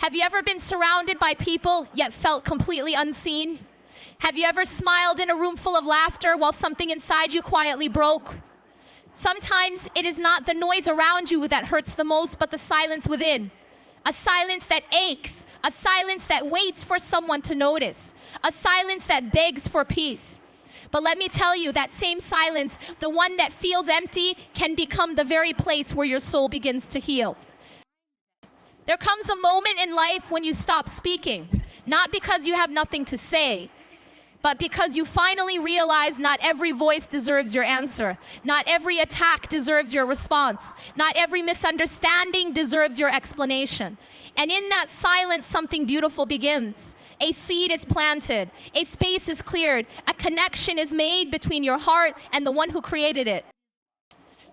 Have you ever been surrounded by people yet felt completely unseen? Have you ever smiled in a room full of laughter while something inside you quietly broke? Sometimes it is not the noise around you that hurts the most, but the silence within. A silence that aches, a silence that waits for someone to notice, a silence that begs for peace. But let me tell you, that same silence, the one that feels empty, can become the very place where your soul begins to heal. There comes a moment in life when you stop speaking, not because you have nothing to say, but because you finally realize not every voice deserves your answer. Not every attack deserves your response. Not every misunderstanding deserves your explanation. And in that silence, something beautiful begins. A seed is planted, a space is cleared, a connection is made between your heart and the one who created it.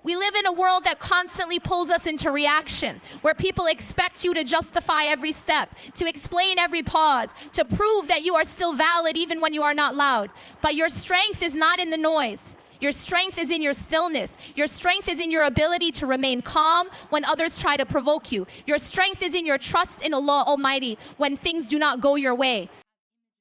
We live in a world that constantly pulls us into reaction, where people expect you to justify every step, to explain every pause, to prove that you are still valid even when you are not loud. But your strength is not in the noise. Your strength is in your stillness. Your strength is in your ability to remain calm when others try to provoke you. Your strength is in your trust in Allah Almighty when things do not go your way.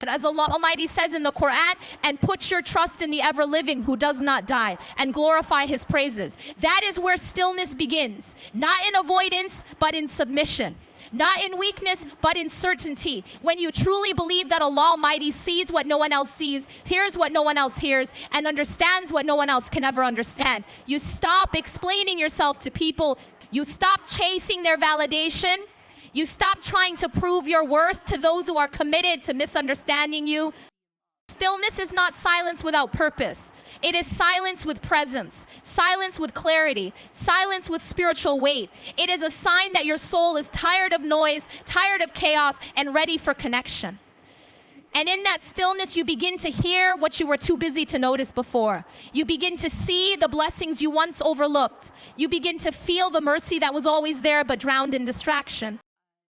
And as Allah Almighty says in the Quran, and put your trust in the ever-living who does not die, and glorify His praises. That is where stillness begins. Not in avoidance, but in submission. Not in weakness, but in certainty. When you truly believe that Allah Almighty sees what no one else sees, hears what no one else hears, and understands what no one else can ever understand. You stop explaining yourself to people. You stop chasing their validation. You stop trying to prove your worth to those who are committed to misunderstanding you. Stillness is not silence without purpose. It is silence with presence, silence with clarity, silence with spiritual weight. It is a sign that your soul is tired of noise, tired of chaos, and ready for connection. And in that stillness, you begin to hear what you were too busy to notice before. You begin to see the blessings you once overlooked. You begin to feel the mercy that was always there but drowned in distraction.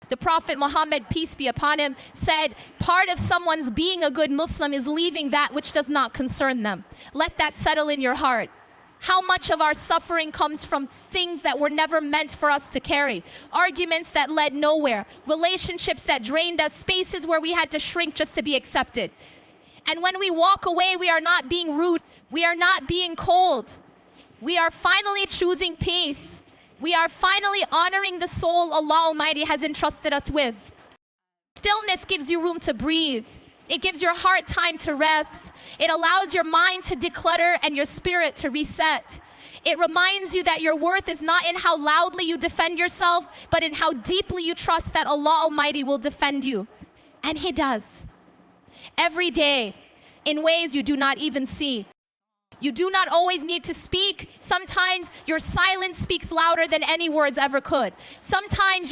The Prophet Muhammad, peace be upon him, said, part of someone's being a good Muslim is leaving that which does not concern them. Let that settle in your heart. How much of our suffering comes from things that were never meant for us to carry? Arguments that led nowhere, relationships that drained us, spaces where we had to shrink just to be accepted. And when we walk away, we are not being rude. We are not being cold. We are finally choosing peace. We are finally honoring the soul Allah Almighty has entrusted us with. Stillness gives you room to breathe. It gives your heart time to rest. It allows your mind to declutter and your spirit to reset. It reminds you that your worth is not in how loudly you defend yourself, but in how deeply you trust that Allah Almighty will defend you. And He does. Every day, in ways you do not even see. You do not always need to speak. Sometimes your silence speaks louder than any words ever could. Sometimes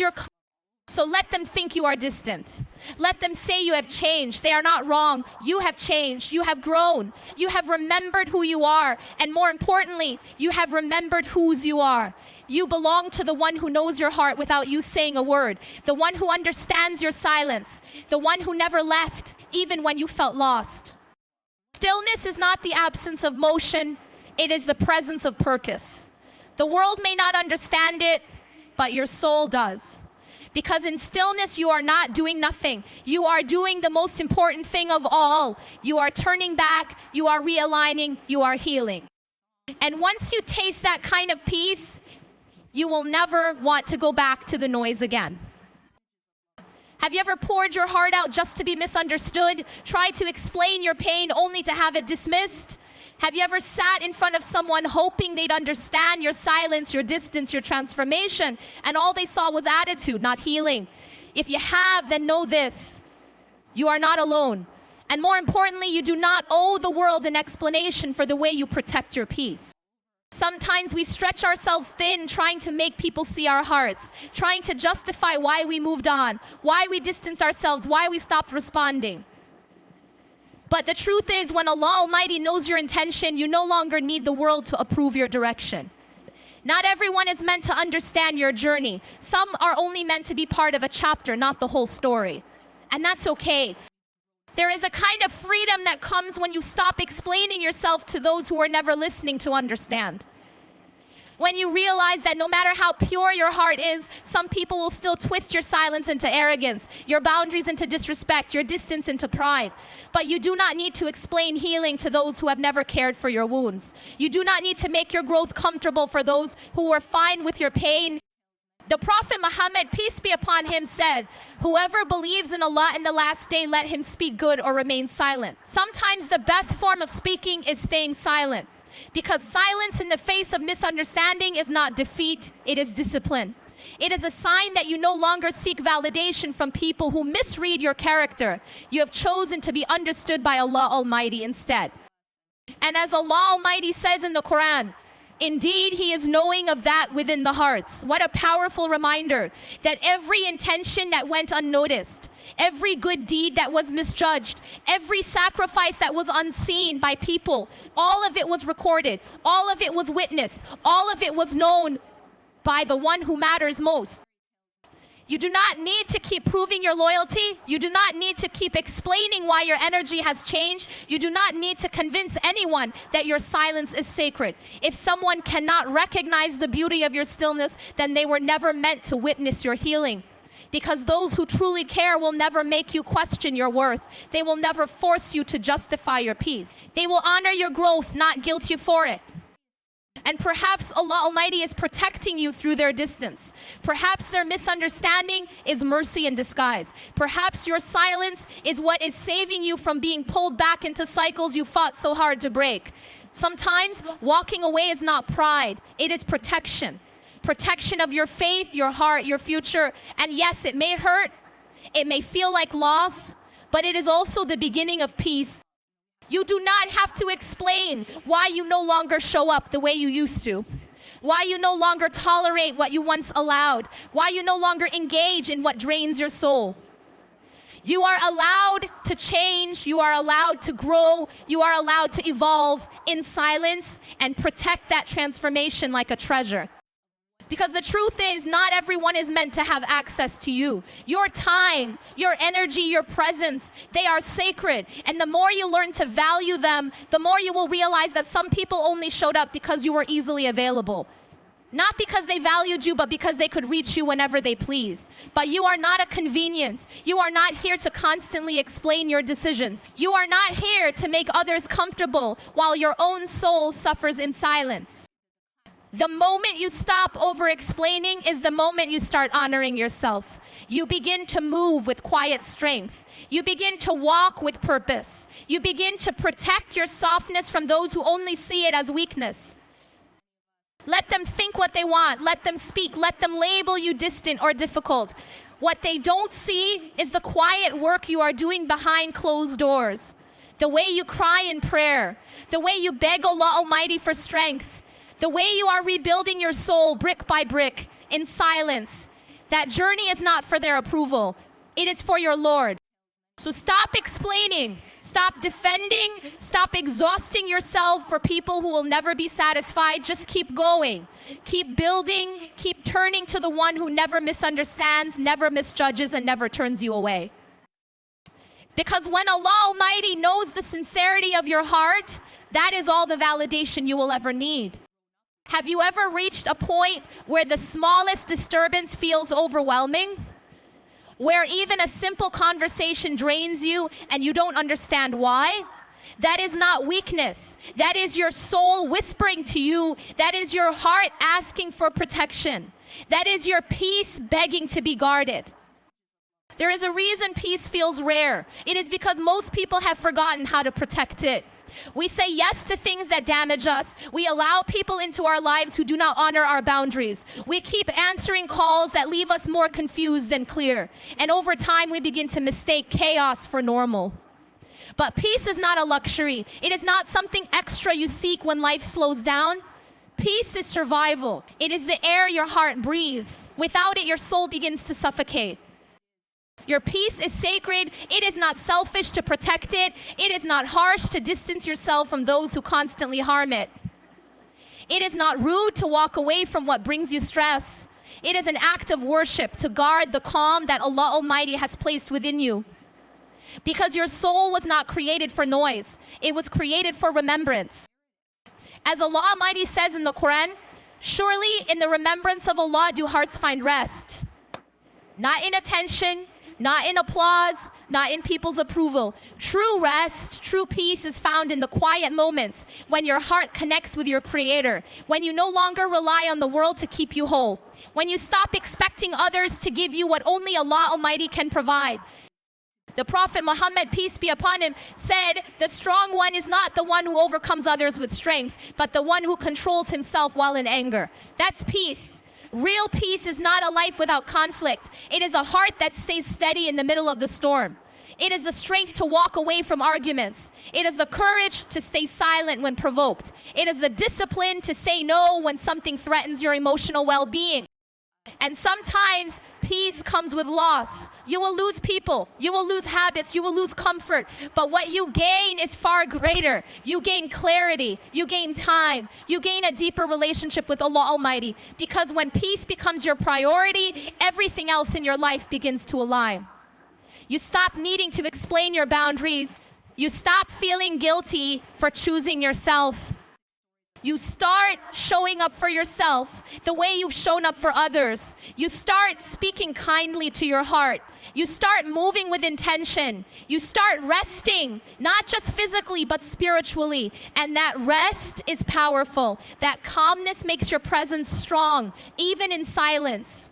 so let them think you are distant. Let them say you have changed. They are not wrong. You have changed. You have grown. You have remembered who you are. And more importantly, you have remembered whose you are. You belong to the one who knows your heart without you saying a word. The one who understands your silence. The one who never left, even when you felt lost. Stillness is not the absence of motion, it is the presence of purpose. The world may not understand it, but your soul does. Because in stillness, you are not doing nothing. You are doing the most important thing of all. You are turning back, you are realigning, you are healing. And once you taste that kind of peace, you will never want to go back to the noise again. Have you ever poured your heart out just to be misunderstood? Tried to explain your pain only to have it dismissed? Have you ever sat in front of someone hoping they'd understand your silence, your distance, your transformation, and all they saw was attitude, not healing? If you have, then know this: you are not alone. And more importantly, you do not owe the world an explanation for the way you protect your peace. Sometimes we stretch ourselves thin trying to make people see our hearts, trying to justify why we moved on, why we distanced ourselves, why we stopped responding. But the truth is, when Allah Almighty knows your intention, you no longer need the world to approve your direction. Not everyone is meant to understand your journey. Some are only meant to be part of a chapter, not the whole story. And that's okay. There is a kind of freedom that comes when you stop explaining yourself to those who are never listening to understand. When you realize that no matter how pure your heart is, some people will still twist your silence into arrogance, your boundaries into disrespect, your distance into pride. But you do not need to explain healing to those who have never cared for your wounds. You do not need to make your growth comfortable for those who were fine with your pain. The Prophet Muhammad, peace be upon him, said, "Whoever believes in Allah in the last day, let him speak good or remain silent." Sometimes the best form of speaking is staying silent. Because silence in the face of misunderstanding is not defeat, it is discipline. It is a sign that you no longer seek validation from people who misread your character. You have chosen to be understood by Allah Almighty instead. And as Allah Almighty says in the Quran, indeed, He is knowing of that within the hearts. What a powerful reminder that every intention that went unnoticed, every good deed that was misjudged, every sacrifice that was unseen by people, all of it was recorded, all of it was witnessed, all of it was known by the one who matters most. You do not need to keep proving your loyalty. You do not need to keep explaining why your energy has changed. You do not need to convince anyone that your silence is sacred. If someone cannot recognize the beauty of your stillness, then they were never meant to witness your healing. Because those who truly care will never make you question your worth. They will never force you to justify your peace. They will honor your growth, not guilt you for it. And perhaps Allah Almighty is protecting you through their distance. Perhaps their misunderstanding is mercy in disguise. Perhaps your silence is what is saving you from being pulled back into cycles you fought so hard to break. Sometimes walking away is not pride, it is protection. Protection of your faith, your heart, your future. And yes, it may hurt, it may feel like loss, but it is also the beginning of peace. You do not have to explain why you no longer show up the way you used to, why you no longer tolerate what you once allowed, why you no longer engage in what drains your soul. You are allowed to change, you are allowed to grow, you are allowed to evolve in silence and protect that transformation like a treasure. Because the truth is, not everyone is meant to have access to you. Your time, your energy, your presence, they are sacred. And the more you learn to value them, the more you will realize that some people only showed up because you were easily available. Not because they valued you, but because they could reach you whenever they pleased. But you are not a convenience. You are not here to constantly explain your decisions. You are not here to make others comfortable while your own soul suffers in silence. The moment you stop over-explaining is the moment you start honoring yourself. You begin to move with quiet strength. You begin to walk with purpose. You begin to protect your softness from those who only see it as weakness. Let them think what they want. Let them speak. Let them label you distant or difficult. What they don't see is the quiet work you are doing behind closed doors. The way you cry in prayer. The way you beg Allah Almighty for strength. The way you are rebuilding your soul brick by brick in silence. That journey is not for their approval. It is for your Lord. So stop explaining. Stop defending. Stop exhausting yourself for people who will never be satisfied. Just keep going. Keep building. Keep turning to the one who never misunderstands, never misjudges, and never turns you away. Because when Allah Almighty knows the sincerity of your heart, that is all the validation you will ever need. Have you ever reached a point where the smallest disturbance feels overwhelming? Where even a simple conversation drains you and you don't understand why? That is not weakness. That is your soul whispering to you. That is your heart asking for protection. That is your peace begging to be guarded. There is a reason peace feels rare. It is because most people have forgotten how to protect it. We say yes to things that damage us. We allow people into our lives who do not honor our boundaries. We keep answering calls that leave us more confused than clear. And over time, we begin to mistake chaos for normal. But peace is not a luxury. It is not something extra you seek when life slows down. Peace is survival. It is the air your heart breathes. Without it, your soul begins to suffocate. Your peace is sacred. It is not selfish to protect it. It is not harsh to distance yourself from those who constantly harm it. It is not rude to walk away from what brings you stress. It is an act of worship to guard the calm that Allah Almighty has placed within you. Because your soul was not created for noise. It was created for remembrance. As Allah Almighty says in the Quran, Surely in the remembrance of Allah do hearts find rest. Not in attention, not in applause, not in people's approval. True rest, true peace is found in the quiet moments when your heart connects with your Creator, when you no longer rely on the world to keep you whole, when you stop expecting others to give you what only Allah Almighty can provide. The Prophet Muhammad, peace be upon him, said, the strong one is not the one who overcomes others with strength, but the one who controls himself while in anger. That's peace. Real peace is not a life without conflict. It is a heart that stays steady in the middle of the storm. It is the strength to walk away from arguments. It is the courage to stay silent when provoked. It is the discipline to say no when something threatens your emotional well-being. And sometimes peace comes with loss. You will lose people, you will lose habits, you will lose comfort, but what you gain is far greater. You gain clarity, you gain time, you gain a deeper relationship with Allah Almighty, because when peace becomes your priority, everything else in your life begins to align. You stop needing to explain your boundaries. You stop feeling guilty for choosing yourself. You start showing up for yourself the way you've shown up for others. You start speaking kindly to your heart. You start moving with intention. You start resting, not just physically, but spiritually. And that rest is powerful. That calmness makes your presence strong, even in silence.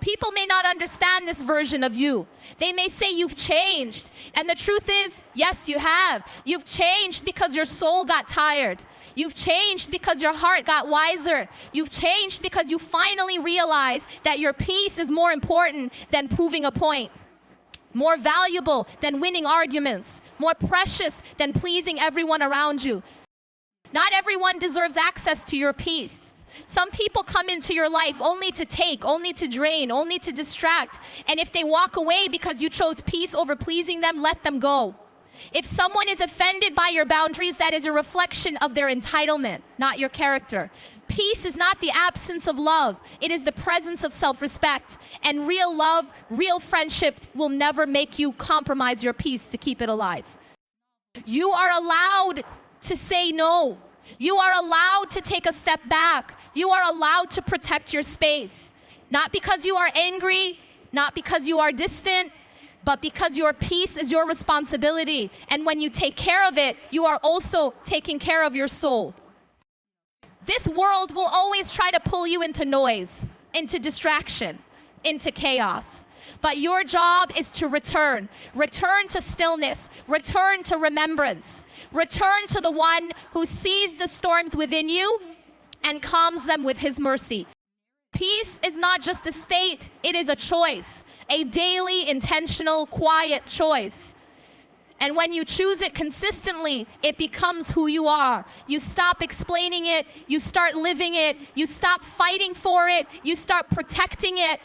People may not understand this version of you. They may say you've changed. And the truth is, yes, you have. You've changed because your soul got tired. You've changed because your heart got wiser. You've changed because you finally realized that your peace is more important than proving a point, more valuable than winning arguments, more precious than pleasing everyone around you. Not everyone deserves access to your peace. Some people come into your life only to take, only to drain, only to distract. And if they walk away because you chose peace over pleasing them, let them go. If someone is offended by your boundaries, that is a reflection of their entitlement, not your character. Peace is not the absence of love. It is the presence of self-respect. And real love, real friendship will never make you compromise your peace to keep it alive. You are allowed to say no. You are allowed to take a step back. You are allowed to protect your space. Not because you are angry, not because you are distant, but because your peace is your responsibility. And when you take care of it, you are also taking care of your soul. This world will always try to pull you into noise, into distraction, into chaos. But your job is to return. Return to stillness. Return to remembrance. Return to the one who sees the storms within you and calms them with his mercy. Peace is not just a state, it is a choice. A daily, intentional, quiet choice. And when you choose it consistently, it becomes who you are. You stop explaining it, you start living it, you stop fighting for it, you start protecting it.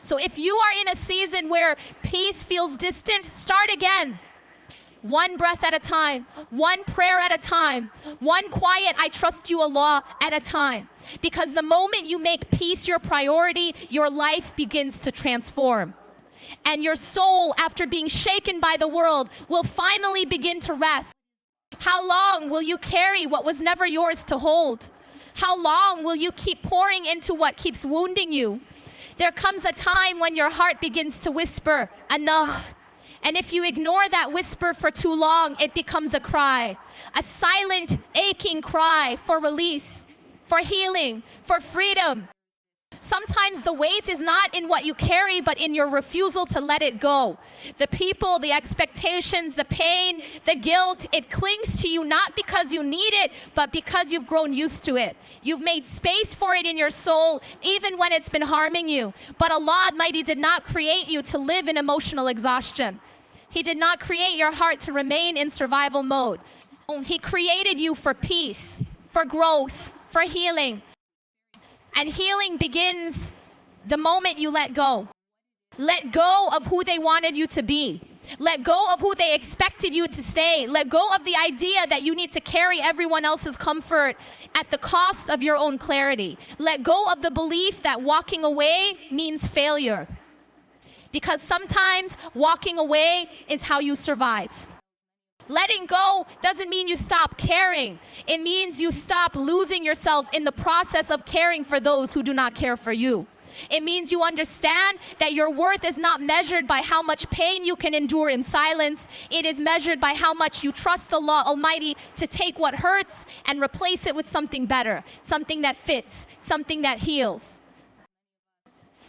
So if you are in a season where peace feels distant, start again. One breath at a time, one prayer at a time, one quiet I trust you Allah at a time. Because the moment you make peace your priority, your life begins to transform. And your soul, after being shaken by the world, will finally begin to rest. How long will you carry what was never yours to hold? How long will you keep pouring into what keeps wounding you? There comes a time when your heart begins to whisper, enough. And if you ignore that whisper for too long, it becomes a cry. A silent, aching cry for release, for healing, for freedom. Sometimes the weight is not in what you carry, but in your refusal to let it go. The people, the expectations, the pain, the guilt, it clings to you not because you need it, but because you've grown used to it. You've made space for it in your soul, even when it's been harming you. But Allah Almighty did not create you to live in emotional exhaustion. He did not create your heart to remain in survival mode. He created you for peace, for growth, for healing. And healing begins the moment you let go. Let go of who they wanted you to be. Let go of who they expected you to stay. Let go of the idea that you need to carry everyone else's comfort at the cost of your own clarity. Let go of the belief that walking away means failure. Because sometimes walking away is how you survive. Letting go doesn't mean you stop caring. It means you stop losing yourself in the process of caring for those who do not care for you. It means you understand that your worth is not measured by how much pain you can endure in silence. It is measured by how much you trust Allah Almighty to take what hurts and replace it with something better, something that fits, something that heals.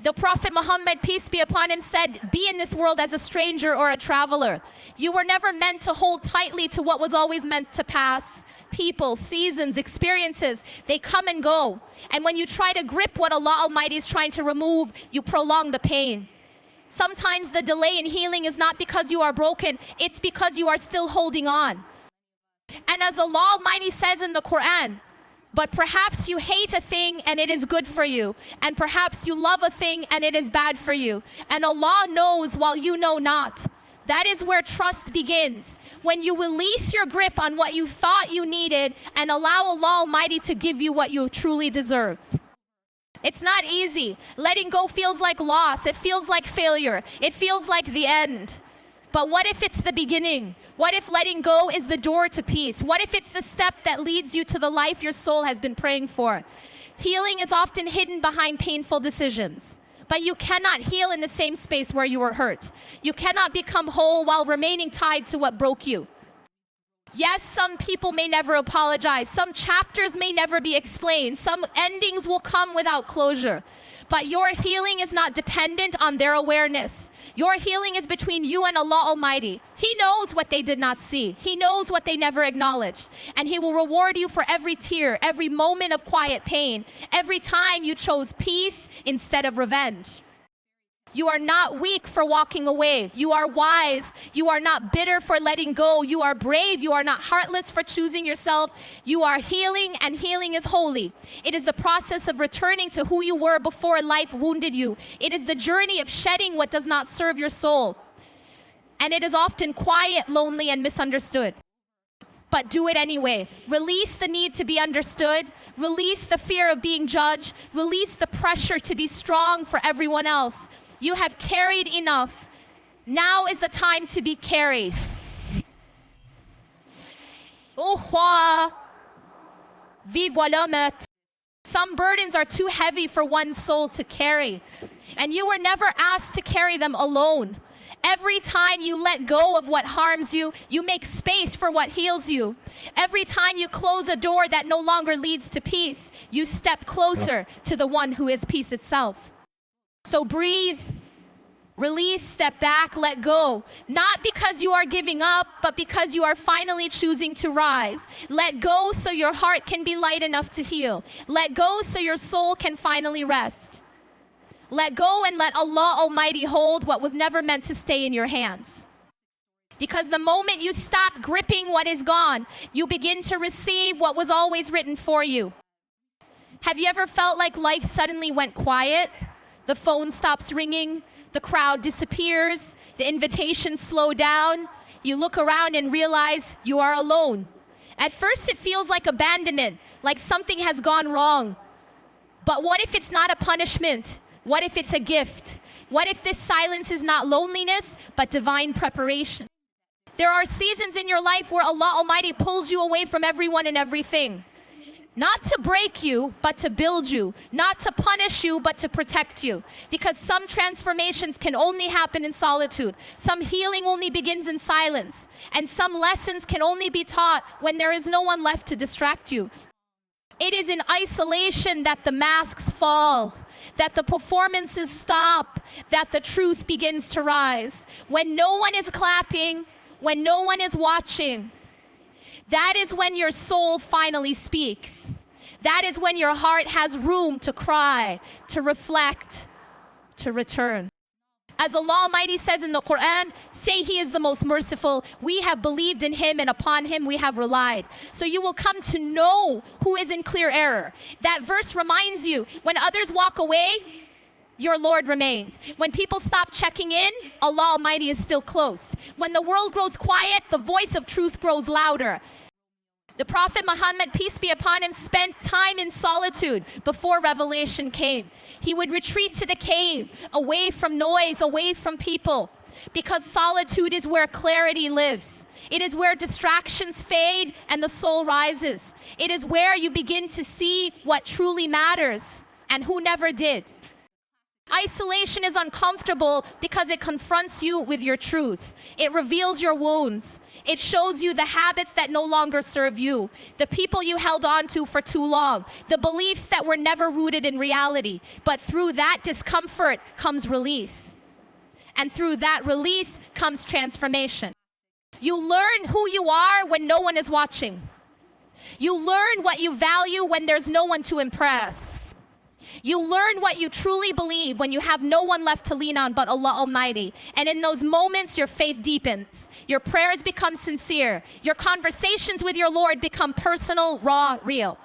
The Prophet Muhammad, peace be upon him, said, be in this world as a stranger or a traveler. You were never meant to hold tightly to what was always meant to pass. People, seasons, experiences, they come and go. And when you try to grip what Allah Almighty is trying to remove, you prolong the pain. Sometimes the delay in healing is not because you are broken, it's because you are still holding on. And as Allah Almighty says in the Quran, but perhaps you hate a thing and it is good for you. And perhaps you love a thing and it is bad for you. And Allah knows while you know not. That is where trust begins. When you release your grip on what you thought you needed and allow Allah Almighty to give you what you truly deserve. It's not easy. Letting go feels like loss. It feels like failure. It feels like the end. But what if it's the beginning? What if letting go is the door to peace? What if it's the step that leads you to the life your soul has been praying for? Healing is often hidden behind painful decisions. But you cannot heal in the same space where you were hurt. You cannot become whole while remaining tied to what broke you. Yes, some people may never apologize. Some chapters may never be explained. Some endings will come without closure. But your healing is not dependent on their awareness. Your healing is between you and Allah Almighty. He knows what they did not see. He knows what they never acknowledged. And He will reward you for every tear, every moment of quiet pain, every time you chose peace instead of revenge. You are not weak for walking away. You are wise. You are not bitter for letting go. You are brave. You are not heartless for choosing yourself. You are healing, and healing is holy. It is the process of returning to who you were before life wounded you. It is the journey of shedding what does not serve your soul. And it is often quiet, lonely, and misunderstood. But do it anyway. Release the need to be understood. Release the fear of being judged. Release the pressure to be strong for everyone else. You have carried enough. Now is the time to be carried. Some burdens are too heavy for one soul to carry. And you were never asked to carry them alone. Every time you let go of what harms you, you make space for what heals you. Every time you close a door that no longer leads to peace, you step closer to the one who is peace itself. So breathe, release, step back, let go. Not because you are giving up, but because you are finally choosing to rise. Let go so your heart can be light enough to heal. Let go so your soul can finally rest. Let go and let Allah Almighty hold what was never meant to stay in your hands. Because the moment you stop gripping what is gone, you begin to receive what was always written for you. Have you ever felt like life suddenly went quiet? The phone stops ringing, the crowd disappears, the invitations slow down. You look around and realize you are alone. At first it feels like abandonment, like something has gone wrong. But what if it's not a punishment? What if it's a gift? What if this silence is not loneliness, but divine preparation? There are seasons in your life where Allah Almighty pulls you away from everyone and everything. Not to break you, but to build you. Not to punish you, but to protect you. Because some transformations can only happen in solitude. Some healing only begins in silence. And some lessons can only be taught when there is no one left to distract you. It is in isolation that the masks fall, that the performances stop, that the truth begins to rise. When no one is clapping, when no one is watching, that is when your soul finally speaks. That is when your heart has room to cry, to reflect, to return. As Allah Almighty says in the Quran, say He is the most merciful. We have believed in Him and upon Him we have relied. So you will come to know who is in clear error. That verse reminds you, when others walk away, your Lord remains. When people stop checking in, Allah Almighty is still close. When the world grows quiet, the voice of truth grows louder. The Prophet Muhammad, peace be upon him, spent time in solitude before revelation came. He would retreat to the cave, away from noise, away from people, because solitude is where clarity lives. It is where distractions fade and the soul rises. It is where you begin to see what truly matters and who never did. Isolation is uncomfortable because it confronts you with your truth. It reveals your wounds. It shows you the habits that no longer serve you, the people you held on to for too long, the beliefs that were never rooted in reality. But through that discomfort comes release. And through that release comes transformation. You learn who you are when no one is watching. You learn what you value when there's no one to impress. You learn what you truly believe when you have no one left to lean on but Allah Almighty. And in those moments, your faith deepens. Your prayers become sincere. Your conversations with your Lord become personal, raw, real.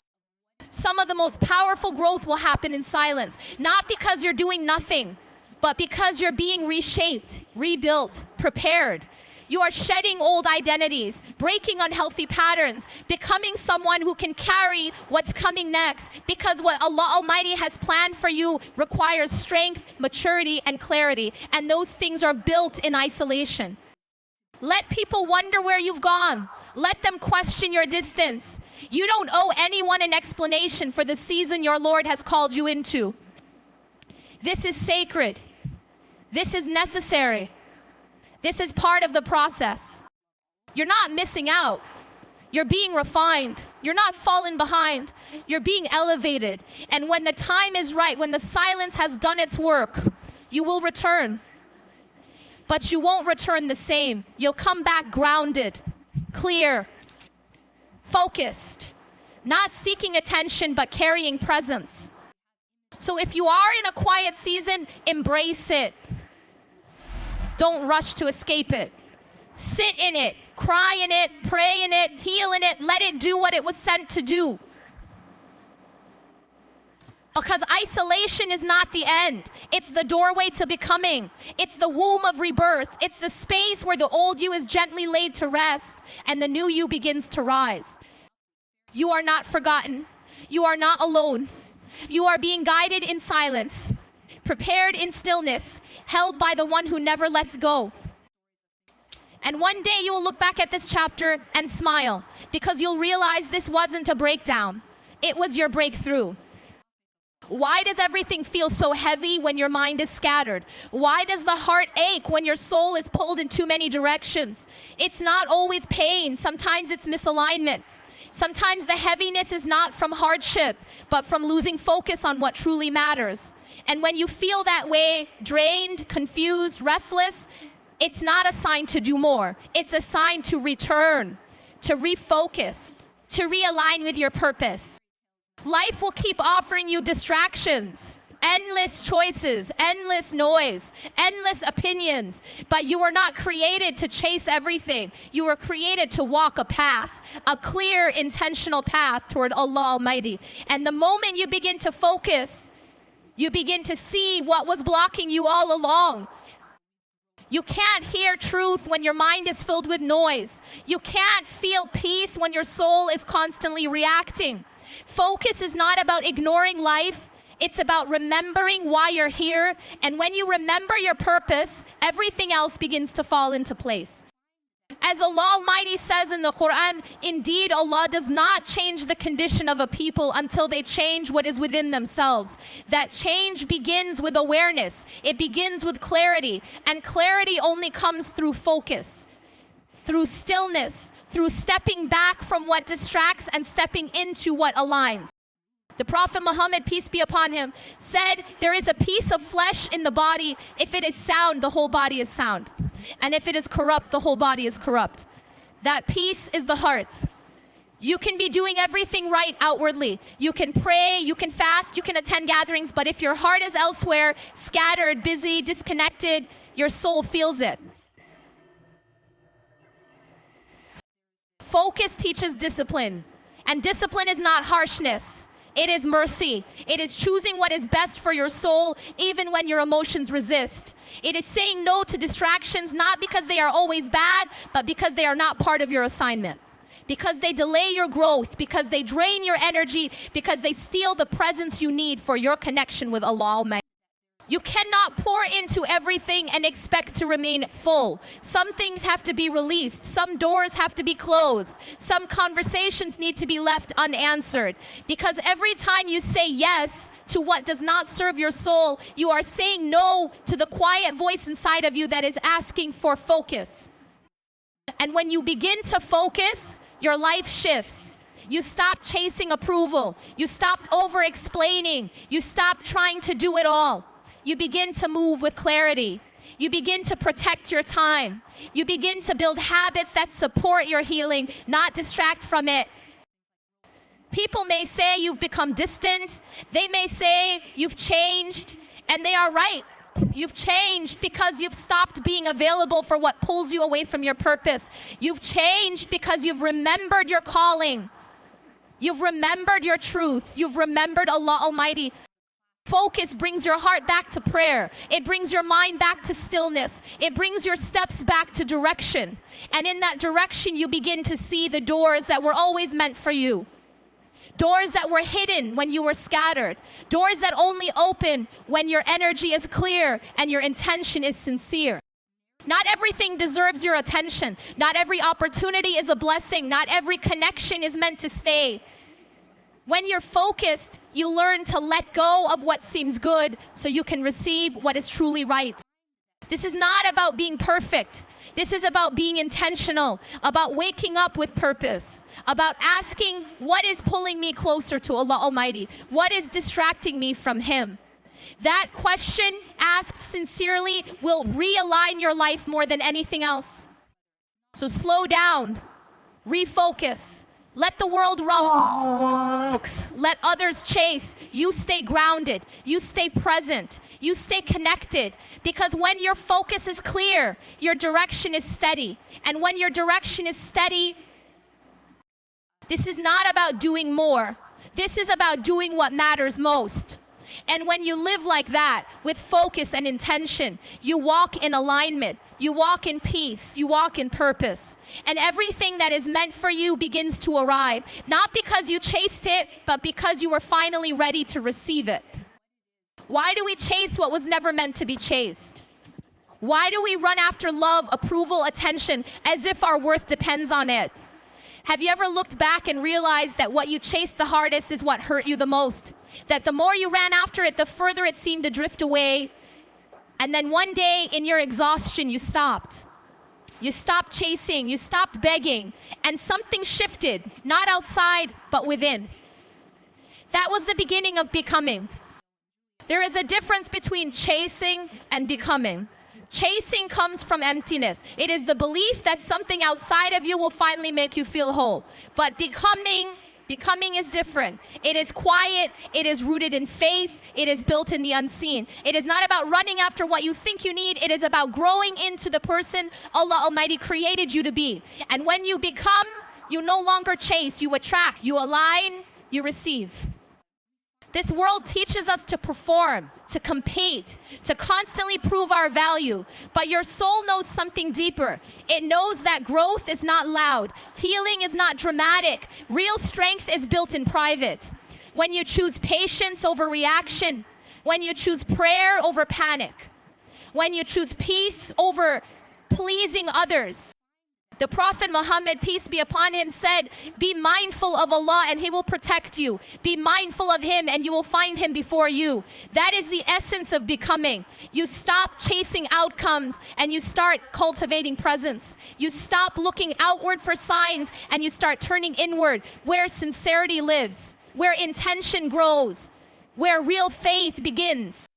Some of the most powerful growth will happen in silence. Not because you're doing nothing, but because you're being reshaped, rebuilt, prepared. You are shedding old identities, breaking unhealthy patterns, becoming someone who can carry what's coming next, because what Allah Almighty has planned for you requires strength, maturity, and clarity, and those things are built in isolation. Let people wonder where you've gone. Let them question your distance. You don't owe anyone an explanation for the season your Lord has called you into. This is sacred. This is necessary. This is part of the process. You're not missing out. You're being refined. You're not falling behind. You're being elevated. And when the time is right, when the silence has done its work, you will return. But you won't return the same. You'll come back grounded, clear, focused, not seeking attention, but carrying presence. So if you are in a quiet season, embrace it. Don't rush to escape it. Sit in it, cry in it, pray in it, heal in it, let it do what it was sent to do. Because isolation is not the end. It's the doorway to becoming. It's the womb of rebirth. It's the space where the old you is gently laid to rest and the new you begins to rise. You are not forgotten. You are not alone. You are being guided in silence, prepared in stillness, held by the one who never lets go. And one day you will look back at this chapter and smile, because you'll realize this wasn't a breakdown. It was your breakthrough. Why does everything feel so heavy when your mind is scattered? Why does the heart ache when your soul is pulled in too many directions? It's not always pain. Sometimes it's misalignment. Sometimes the heaviness is not from hardship, but from losing focus on what truly matters. And when you feel that way, drained, confused, restless, it's not a sign to do more. It's a sign to return, to refocus, to realign with your purpose. Life will keep offering you distractions, endless choices, endless noise, endless opinions, but you were not created to chase everything. You were created to walk a path, a clear, intentional path toward Allah Almighty. And the moment you begin to focus, you begin to see what was blocking you all along. You can't hear truth when your mind is filled with noise. You can't feel peace when your soul is constantly reacting. Focus is not about ignoring life. It's about remembering why you're here. And when you remember your purpose, everything else begins to fall into place. As Allah Almighty says in the Quran, indeed Allah does not change the condition of a people until they change what is within themselves. That change begins with awareness. It begins with clarity. And clarity only comes through focus, through stillness, through stepping back from what distracts and stepping into what aligns. The Prophet Muhammad, peace be upon him, said there is a piece of flesh in the body. If it is sound, the whole body is sound. And if it is corrupt, the whole body is corrupt. That piece is the heart. You can be doing everything right outwardly. You can pray, you can fast, you can attend gatherings, but if your heart is elsewhere, scattered, busy, disconnected, your soul feels it. Focus teaches discipline. And discipline is not harshness. It is mercy. It is choosing what is best for your soul, even when your emotions resist. It is saying no to distractions, not because they are always bad, but because they are not part of your assignment. because they delay your growth, because they drain your energy, because they steal the presence you need for your connection with Allah Almighty. You cannot pour into everything and expect to remain full. Some things have to be released. Some doors have to be closed. Some conversations need to be left unanswered. Because every time you say yes to what does not serve your soul, you are saying no to the quiet voice inside of you that is asking for focus. And when you begin to focus, your life shifts. You stop chasing approval. You stop over-explaining. You stop trying to do it all. You begin to move with clarity. You begin to protect your time. You begin to build habits that support your healing, not distract from it. People may say you've become distant. They may say you've changed, and they are right. You've changed because you've stopped being available for what pulls you away from your purpose. You've changed because you've remembered your calling. You've remembered your truth. You've remembered Allah Almighty. Focus brings your heart back to prayer. It brings your mind back to stillness. It brings your steps back to direction. And in that direction, you begin to see the doors that were always meant for you. Doors that were hidden when you were scattered. Doors that only open when your energy is clear and your intention is sincere. Not everything deserves your attention. Not every opportunity is a blessing. Not every connection is meant to stay. When you're focused, you learn to let go of what seems good so you can receive what is truly right. This is not about being perfect. This is about being intentional, about waking up with purpose, about asking what is pulling me closer to Allah Almighty, what is distracting me from Him. That question, asked sincerely, will realign your life more than anything else. So slow down, refocus. Let the world rock. Let others chase. You stay grounded. You stay present. You stay connected. Because when your focus is clear, your direction is steady. And when your direction is steady, this is not about doing more. This is about doing what matters most. And when you live like that, with focus and intention, you walk in alignment. You walk in peace. You walk in purpose. And everything that is meant for you begins to arrive. Not because you chased it, but because you were finally ready to receive it. Why do we chase what was never meant to be chased? Why do we run after love, approval, attention, as if our worth depends on it? Have you ever looked back and realized that what you chased the hardest is what hurt you the most? That the more you ran after it, the further it seemed to drift away. And then one day in your exhaustion, you stopped. You stopped chasing, you stopped begging, and something shifted, not outside, but within. That was the beginning of becoming. There is a difference between chasing and becoming. Chasing comes from emptiness. It is the belief that something outside of you will finally make you feel whole. But becoming is different. It is quiet. It is rooted in faith. It is built in the unseen. It is not about running after what you think you need. It is about growing into the person Allah Almighty created you to be. And when you become, you no longer chase. You attract. You align. You receive. This world teaches us to perform, to compete, to constantly prove our value. But your soul knows something deeper. It knows that growth is not loud. Healing is not dramatic. Real strength is built in private. When you choose patience over reaction, when you choose prayer over panic, when you choose peace over pleasing others. The Prophet Muhammad, peace be upon him, said, be mindful of Allah and He will protect you. Be mindful of Him and you will find Him before you. That is the essence of becoming. You stop chasing outcomes and you start cultivating presence. You stop looking outward for signs and you start turning inward, where sincerity lives, where intention grows, where real faith begins.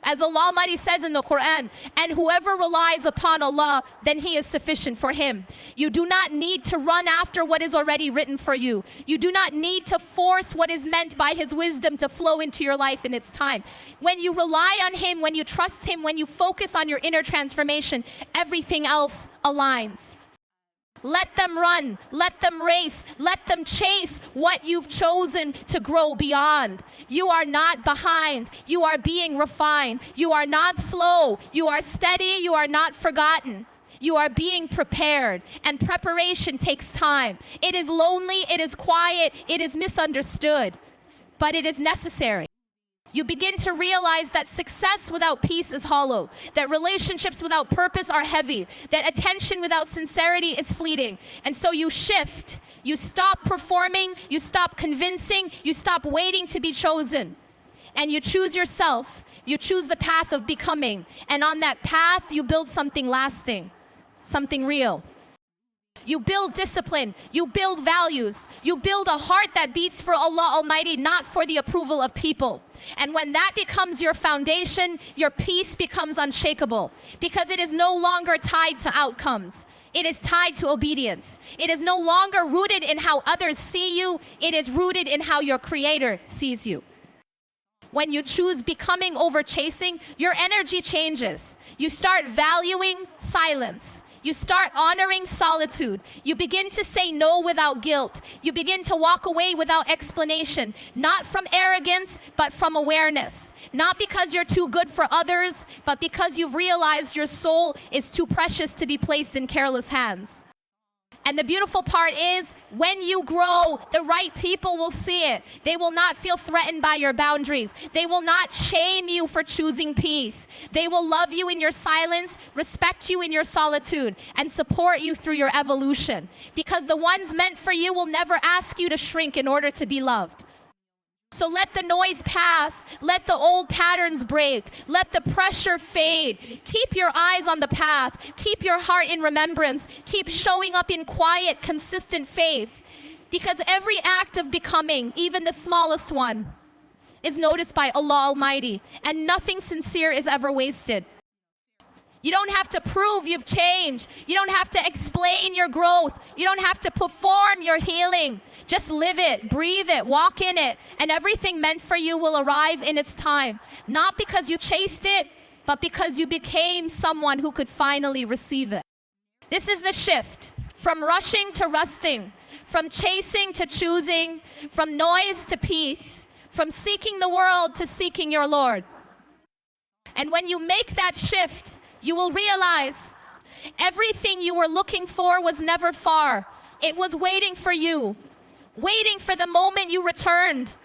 As Allah Almighty says in the Quran, and whoever relies upon Allah, then He is sufficient for him. You do not need to run after what is already written for you. You do not need to force what is meant by His wisdom to flow into your life in its time. When you rely on Him, when you trust Him, when you focus on your inner transformation, everything else aligns. Let them run, let them race, let them chase what you've chosen to grow beyond. You are not behind, you are being refined. You are not slow, you are steady, you are not forgotten. You are being prepared, and preparation takes time. It is lonely, it is quiet, it is misunderstood, but it is necessary. You begin to realize that success without peace is hollow, that relationships without purpose are heavy, that attention without sincerity is fleeting. And so you shift. You stop performing, you stop convincing, you stop waiting to be chosen. And you choose yourself. You choose the path of becoming. And on that path, you build something lasting, something real. You build discipline, you build values, you build a heart that beats for Allah Almighty, not for the approval of people. And when that becomes your foundation, your peace becomes unshakable, because it is no longer tied to outcomes. It is tied to obedience. It is no longer rooted in how others see you, it is rooted in how your Creator sees you. When you choose becoming over chasing, your energy changes. You start valuing silence. You start honoring solitude. You begin to say no without guilt. You begin to walk away without explanation, not from arrogance, but from awareness. Not because you're too good for others, but because you've realized your soul is too precious to be placed in careless hands. And the beautiful part is, when you grow, the right people will see it. They will not feel threatened by your boundaries. They will not shame you for choosing peace. They will love you in your silence, respect you in your solitude, and support you through your evolution. Because the ones meant for you will never ask you to shrink in order to be loved. So let the noise pass, let the old patterns break, let the pressure fade. Keep your eyes on the path, keep your heart in remembrance, keep showing up in quiet, consistent faith. Because every act of becoming, even the smallest one, is noticed by Allah Almighty, and nothing sincere is ever wasted. You don't have to prove you've changed. You don't have to explain your growth. You don't have to perform your healing. Just live it, breathe it, walk in it, and everything meant for you will arrive in its time. Not because you chased it, but because you became someone who could finally receive it. This is the shift, from rushing to resting, from chasing to choosing, from noise to peace, from seeking the world to seeking your Lord. And when you make that shift, you will realize everything you were looking for was never far. It was waiting for you, waiting for the moment you returned,